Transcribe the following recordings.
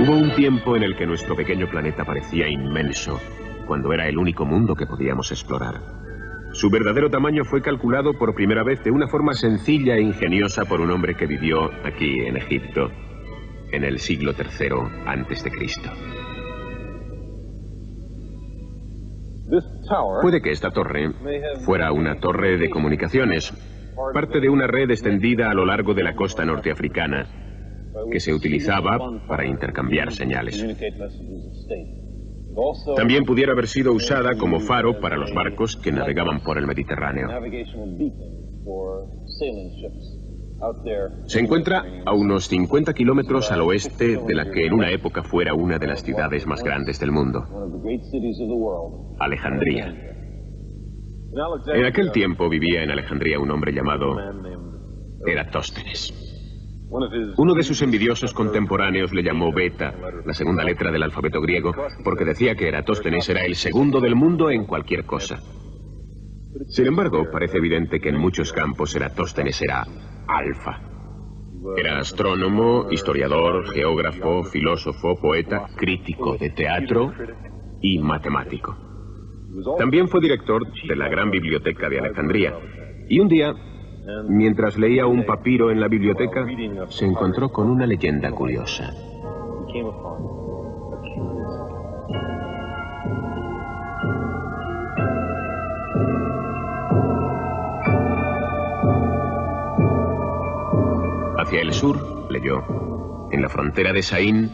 Hubo un tiempo en el que nuestro pequeño planeta parecía inmenso, cuando era el único mundo que podíamos explorar. Su verdadero tamaño fue calculado por primera vez de una forma sencilla e ingeniosa por un hombre que vivió aquí en Egipto, en el siglo III a.C. Puede que esta torre fuera una torre de comunicaciones, parte de una red extendida a lo largo de la costa norteafricana, que se utilizaba para intercambiar señales. También pudiera haber sido usada como faro para los barcos que navegaban por el Mediterráneo. Se encuentra a unos 50 kilómetros al oeste de la que en una época fuera una de las ciudades más grandes del mundo, Alejandría. En aquel tiempo vivía en Alejandría un hombre llamado Eratóstenes. Uno de sus envidiosos contemporáneos le llamó Beta, la segunda letra del alfabeto griego, porque decía que Eratóstenes era el segundo del mundo en cualquier cosa. Sin embargo, parece evidente que en muchos campos Eratóstenes era alfa. Era astrónomo, historiador, geógrafo, filósofo, poeta, crítico de teatro y matemático. También fue director de la gran biblioteca de Alejandría. Y un día, mientras leía un papiro en la biblioteca, se encontró con una leyenda curiosa. Hacia el sur, leyó, en la frontera de Saín,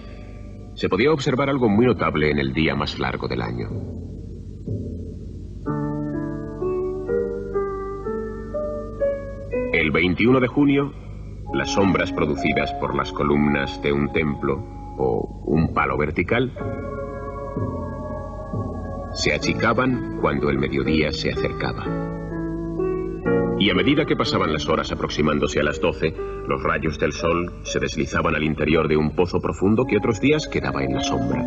se podía observar algo muy notable en el día más largo del año. El 21 de junio, las sombras producidas por las columnas de un templo o un palo vertical se achicaban cuando el mediodía se acercaba. Y a medida que pasaban las horas aproximándose a las 12, los rayos del sol se deslizaban al interior de un pozo profundo que otros días quedaba en la sombra.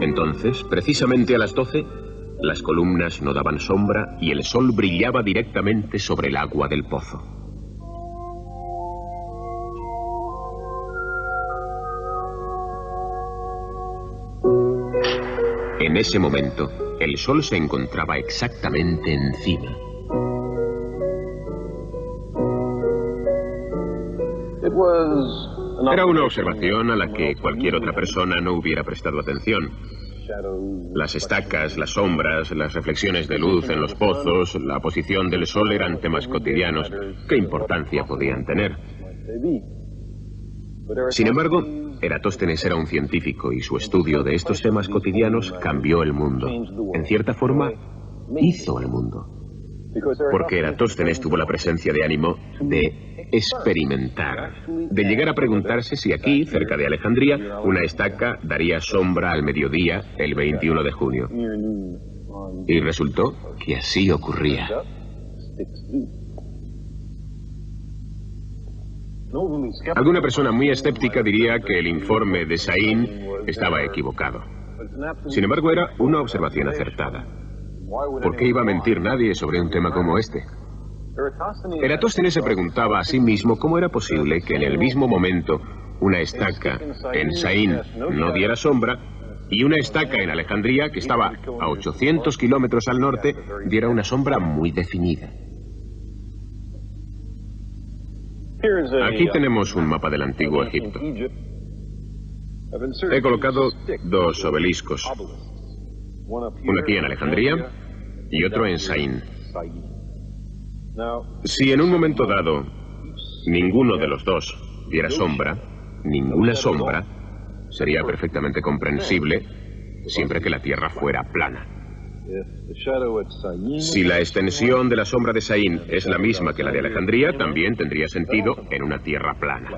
Entonces, precisamente a las 12, las columnas no daban sombra y el sol brillaba directamente sobre el agua del pozo. En ese momento, el sol se encontraba exactamente encima. Era una observación a la que cualquier otra persona no hubiera prestado atención. Las estacas, las sombras, las reflexiones de luz en los pozos, la posición del sol eran temas cotidianos. ¿Qué importancia podían tener? Sin embargo, Eratóstenes era un científico y su estudio de estos temas cotidianos cambió el mundo. En cierta forma, hizo el mundo. Porque Eratóstenes tuvo la presencia de ánimo de experimentar, de llegar a preguntarse si aquí, cerca de Alejandría, una estaca daría sombra al mediodía el 21 de junio. Y resultó que así ocurría. Alguna persona muy escéptica diría que el informe de Saín estaba equivocado. Sin embargo, era una observación acertada. ¿Por qué iba a mentir nadie sobre un tema como este? Eratóstenes se preguntaba a sí mismo cómo era posible que en el mismo momento una estaca en Saín no diera sombra y una estaca en Alejandría, que estaba a 800 kilómetros al norte, diera una sombra muy definida. Aquí tenemos un mapa del antiguo Egipto. He colocado dos obeliscos. Uno aquí en Alejandría y otro en Saín. Si en un momento dado ninguno de los dos diera sombra, ninguna sombra, sería perfectamente comprensible siempre que la Tierra fuera plana. Si la extensión de la sombra de Saín es la misma que la de Alejandría, también tendría sentido en una Tierra plana.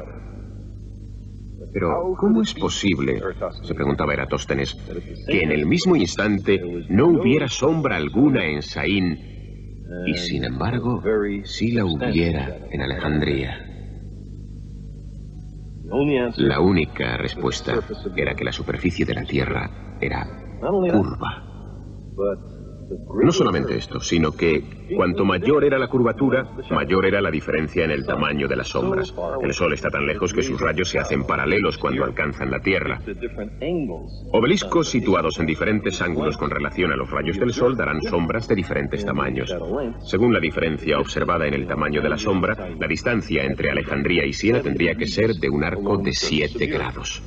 Pero, ¿cómo es posible, se preguntaba Eratóstenes, que en el mismo instante no hubiera sombra alguna en Saín y, sin embargo, sí la hubiera en Alejandría? La única respuesta era que la superficie de la Tierra era curva. No solamente esto, sino que cuanto mayor era la curvatura, mayor era la diferencia en el tamaño de las sombras. El Sol está tan lejos que sus rayos se hacen paralelos cuando alcanzan la Tierra. Obeliscos situados en diferentes ángulos con relación a los rayos del Sol darán sombras de diferentes tamaños. Según la diferencia observada en el tamaño de la sombra, la distancia entre Alejandría y Siena tendría que ser de un arco de 7 grados.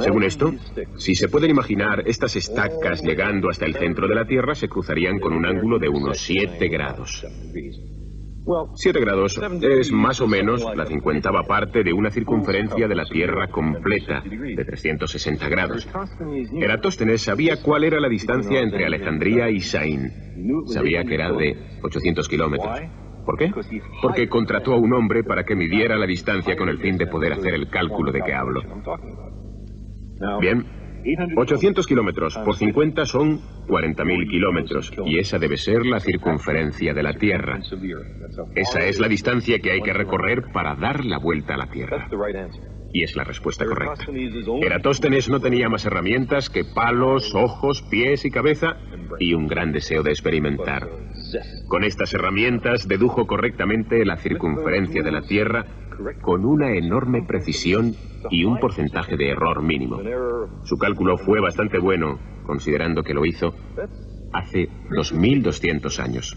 Según esto, si se pueden imaginar estas estacas llegando hasta el centro de la Tierra, se cruzarían con un ángulo de unos 7 grados. 7 grados es más o menos la 50ª parte de una circunferencia de la Tierra completa, de 360 grados. Eratóstenes sabía cuál era la distancia entre Alejandría y Saín. Sabía que era de 800 kilómetros. ¿Por qué? Porque contrató a un hombre para que midiera la distancia con el fin de poder hacer el cálculo de que hablo. Bien, 800 kilómetros por 50 son 40.000 kilómetros, y esa debe ser la circunferencia de la Tierra. Esa es la distancia que hay que recorrer para dar la vuelta a la Tierra. Y es la respuesta correcta. Eratóstenes no tenía más herramientas que palos, ojos, pies y cabeza, y un gran deseo de experimentar. Con estas herramientas dedujo correctamente la circunferencia de la Tierra con una enorme precisión y un porcentaje de error mínimo. Su cálculo fue bastante bueno, considerando que lo hizo hace 2200 años.